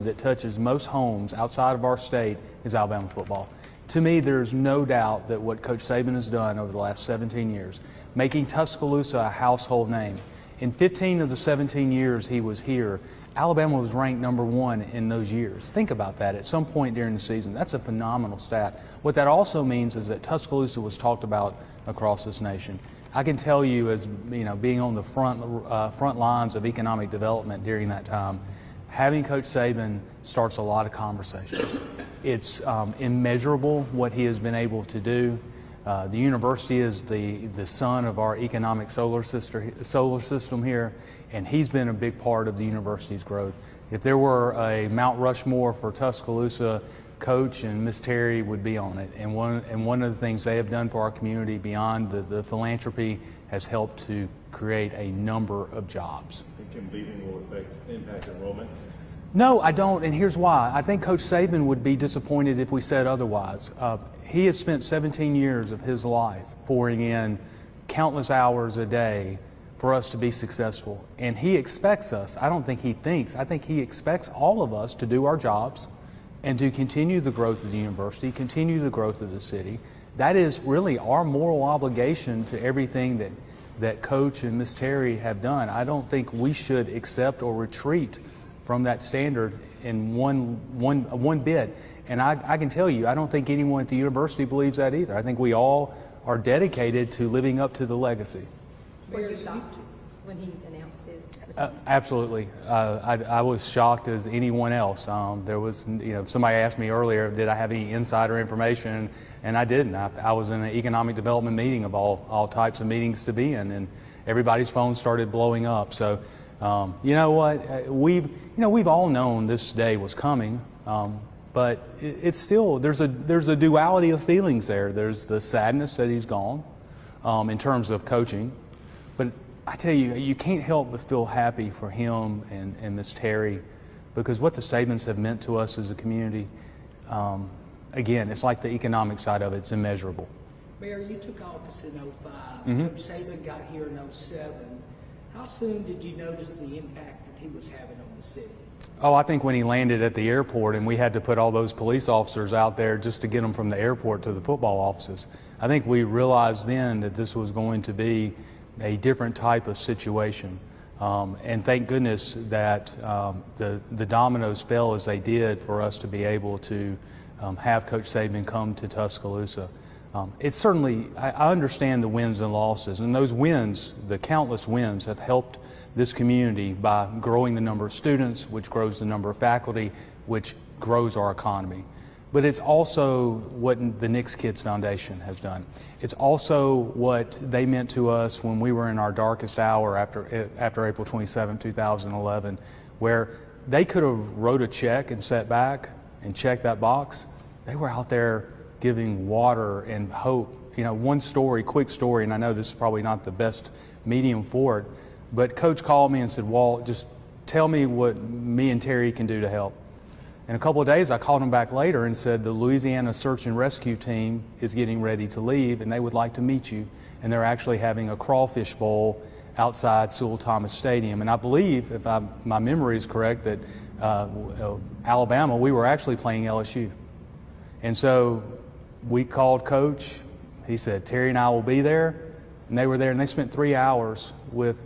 that touches most homes outside of our state is Alabama football. To me, there's no doubt that what Coach Saban has done over the last 17 years, making Tuscaloosa a household name. In 15 of the 17 years he was here, Alabama was ranked #1 in those years. Think about that at some point during the season. That's a phenomenal stat. What that also means is that Tuscaloosa was talked about across this nation. I can tell you, as being on the front lines of economic development during that time, having Coach Saban starts a lot of conversations. It's immeasurable what he has been able to do. The university is the sun of our economic solar system here, and he's been a big part of the university's growth. If there were a Mount Rushmore for Tuscaloosa, Coach and Miss Terry would be on it. And one of the things they have done for our community beyond the philanthropy has helped to create a number of jobs. Think him leaving will impact enrollment? No, I don't, and here's why. I think Coach Saban would be disappointed if we said otherwise. He has spent 17 years of his life pouring in countless hours a day for us to be successful. And he expects us, I don't think he thinks, I think he expects all of us to do our jobs and to continue the growth of the university, continue the growth of the city. That is really our moral obligation to everything that Coach and Miss Terry have done. I don't think we should accept or retreat from that standard in one bit. And I can tell you, I don't think anyone at the university believes that either. I think we all are dedicated to living up to the legacy. Were you shocked when he announced his retirement? Absolutely. I was shocked as anyone else. There was, somebody asked me earlier, did I have any insider information? And I didn't. I was in an economic development meeting of all types of meetings to be in, and everybody's phone started blowing up. So, you know what? We've all known this day was coming. But it's still, there's a duality of feelings there. There's the sadness that he's gone in terms of coaching. But I tell you, you can't help but feel happy for him and Miss Terry, because what the Sabans have meant to us as a community, again, it's like the economic side of it. It's immeasurable. Mayor, you took office in 05. Mm-hmm. Coach Saban got here in 07. How soon did you notice the impact that he was having on the city? Oh, I think when he landed at the airport and we had to put all those police officers out there just to get them from the airport to the football offices. I think we realized then that this was going to be a different type of situation. And thank goodness that the dominoes fell as they did for us to be able to have Coach Saban come to Tuscaloosa. It's certainly, I understand the wins and losses, and those wins, the countless wins, have helped this community by growing the number of students, which grows the number of faculty, which grows our economy. But it's also what the Knicks Kids Foundation has done. It's also what they meant to us when we were in our darkest hour after April 27, 2011, where they could have wrote a check and sat back and checked that box. They were out there giving water and hope. One story, quick story, and I know this is probably not the best medium for it, but Coach called me and said, Walt, just tell me what me and Terry can do to help. In a couple of days, I called him back later and said, the Louisiana Search and Rescue Team is getting ready to leave and they would like to meet you. And they're actually having a crawfish bowl outside Sewell Thomas Stadium. And I believe, if my memory is correct, that Alabama, we were actually playing LSU. And so we called Coach. He said, Terry and I will be there. And they were there, and they spent 3 hours with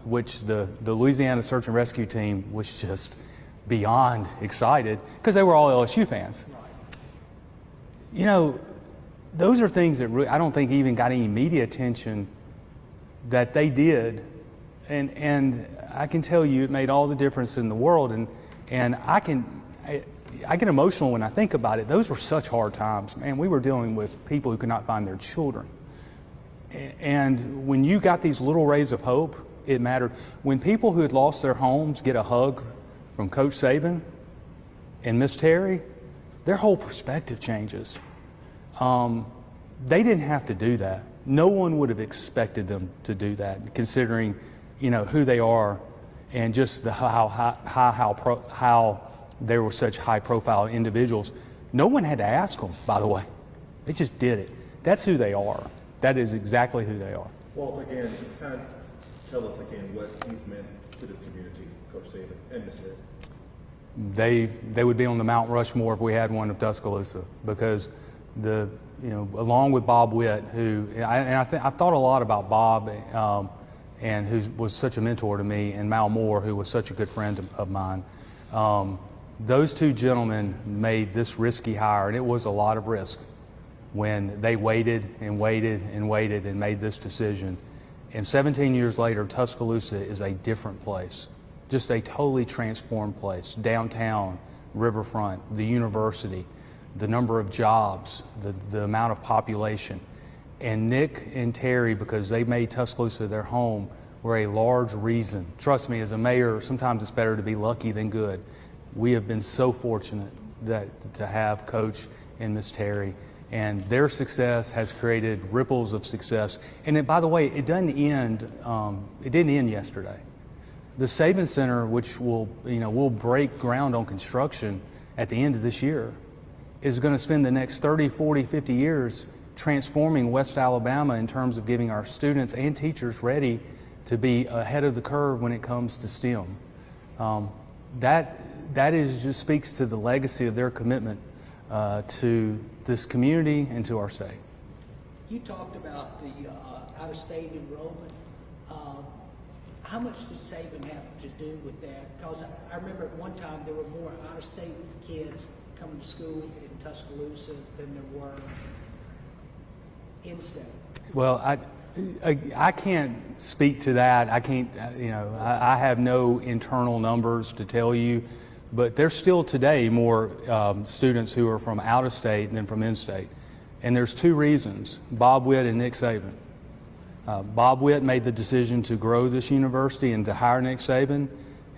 which the Louisiana Search and Rescue Team was just beyond excited because they were all LSU fans. Those are things that really, I don't think even got any media attention that they did. And I can tell you it made all the difference in the world. And I get emotional when I think about it. Those were such hard times. Man, we were dealing with people who could not find their children. And when you got these little rays of hope, it mattered. When people who had lost their homes get a hug from Coach Saban and Miss Terry, their whole perspective changes. They didn't have to do that. No one would have expected them to do that, considering who they are and just how they were such high-profile individuals. No one had to ask them, by the way. They just did it. That's who they are. That is exactly who they are. Walt, again, just kind of tell us again what he's meant to this community, Coach Saban and Mr. Terry. they would be on the Mount Rushmore if we had one of Tuscaloosa, because along with Bob Witt, I've thought a lot about Bob, and who was such a mentor to me, and Mal Moore, who was such a good friend of mine. Those two gentlemen made this risky hire, and it was a lot of risk when they waited and waited and waited and made this decision. And 17 years later, Tuscaloosa is a different place, just a totally transformed place. Downtown, riverfront, the university, the number of jobs, the amount of population. And Nick and Terry, because they made Tuscaloosa their home, were a large reason. Trust me, as a mayor, sometimes it's better to be lucky than good. We have been so fortunate to have Coach and Miss Terry, and their success has created ripples of success. And by the way, it didn't end yesterday. The Saban Center, which will break ground on construction at the end of this year, is going to spend the next 30, 40, 50 years transforming West Alabama in terms of getting our students and teachers ready to be ahead of the curve when it comes to STEM. That just speaks to the legacy of their commitment to this community and to our state. You talked about the out-of-state enrollment. How much did Saban have to do with that? Because I remember at one time there were more out-of-state kids coming to school in Tuscaloosa than there were in-state. Well, I can't speak to that. I can't, I have no internal numbers to tell you, but there's still today more students who are from out of state than from in-state. And there's two reasons: Bob Witt and Nick Saban. Bob Witt made the decision to grow this university and to hire Nick Saban.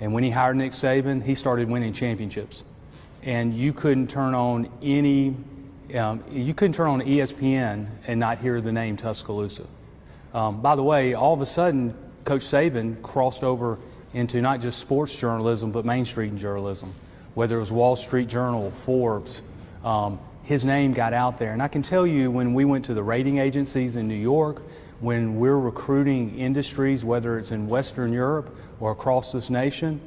And when he hired Nick Saban, he started winning championships. And you couldn't turn on ESPN and not hear the name Tuscaloosa. By the way, all of a sudden, Coach Saban crossed over into not just sports journalism, but Main Street journalism, whether it was Wall Street Journal, Forbes. His name got out there. And I can tell you, when we went to the rating agencies in New York, when we're recruiting industries, whether it's in Western Europe or across this nation,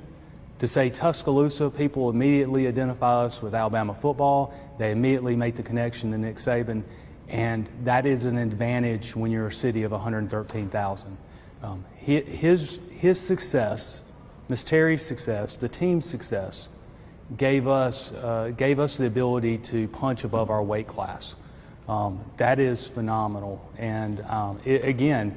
to say Tuscaloosa, people immediately identify us with Alabama football. They immediately make the connection to Nick Saban. And that is an advantage when you're a city of 113,000. His success, Ms. Terry's success, the team's success, gave us the ability to punch above our weight class. That is phenomenal. And again,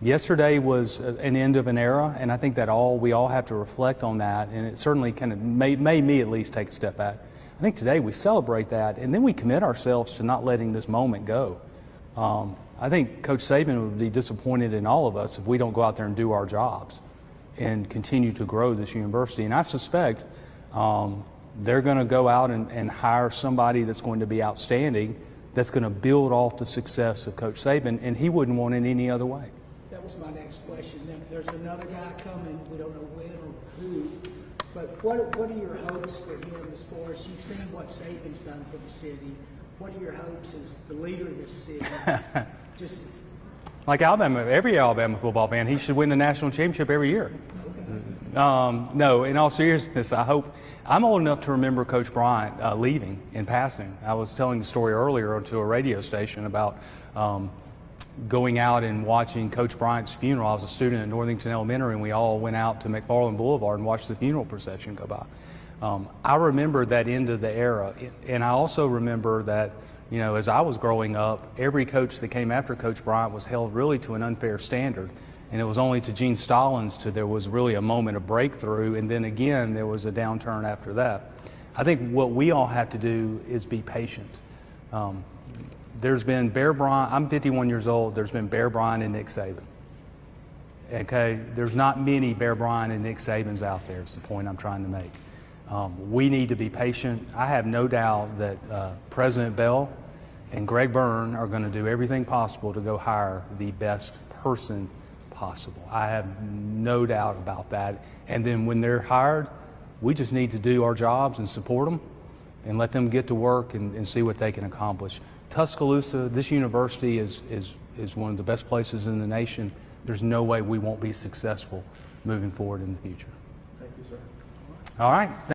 yesterday was an end of an era, and I think that we all have to reflect on that. And it certainly kind of made me at least take a step back. I think today we celebrate that, and then we commit ourselves to not letting this moment go. I think Coach Saban would be disappointed in all of us if we don't go out there and do our jobs and continue to grow this university. And I suspect they're going to go out and hire somebody that's going to be outstanding, that's going to build off the success of Coach Saban, and he wouldn't want it any other way. That was my next question. There's another guy coming. We don't know when or who. But what are your hopes for him as far as you've seen what Saban's done for the city? What are your hopes as the leader of this city? Just like every Alabama football fan, he should win the national championship every year. Okay. No, in all seriousness, I'm old enough to remember Coach Bryant leaving and passing. I was telling the story earlier to a radio station about going out and watching Coach Bryant's funeral. I was a student at Northington Elementary, and we all went out to McFarland Boulevard and watched the funeral procession go by. I remember that end of the era, and I also remember that, as I was growing up, every coach that came after Coach Bryant was held really to an unfair standard. And it was only to Gene Stallings there was really a moment of breakthrough, and then again there was a downturn after that. I think what we all have to do is be patient. There's been Bear Bryant. I'm 51 years old. There's been Bear Bryant and Nick Saban. Okay, there's not many Bear Bryant and Nick Sabans out there. Is the point I'm trying to make. We need to be patient. I have no doubt that President Bell and Greg Byrne are going to do everything possible to go hire the best person possible. I have no doubt about that. And then when they're hired, we just need to do our jobs and support them and let them get to work and see what they can accomplish. Tuscaloosa, this university is one of the best places in the nation. There's no way we won't be successful moving forward in the future. Thank you, sir. All right.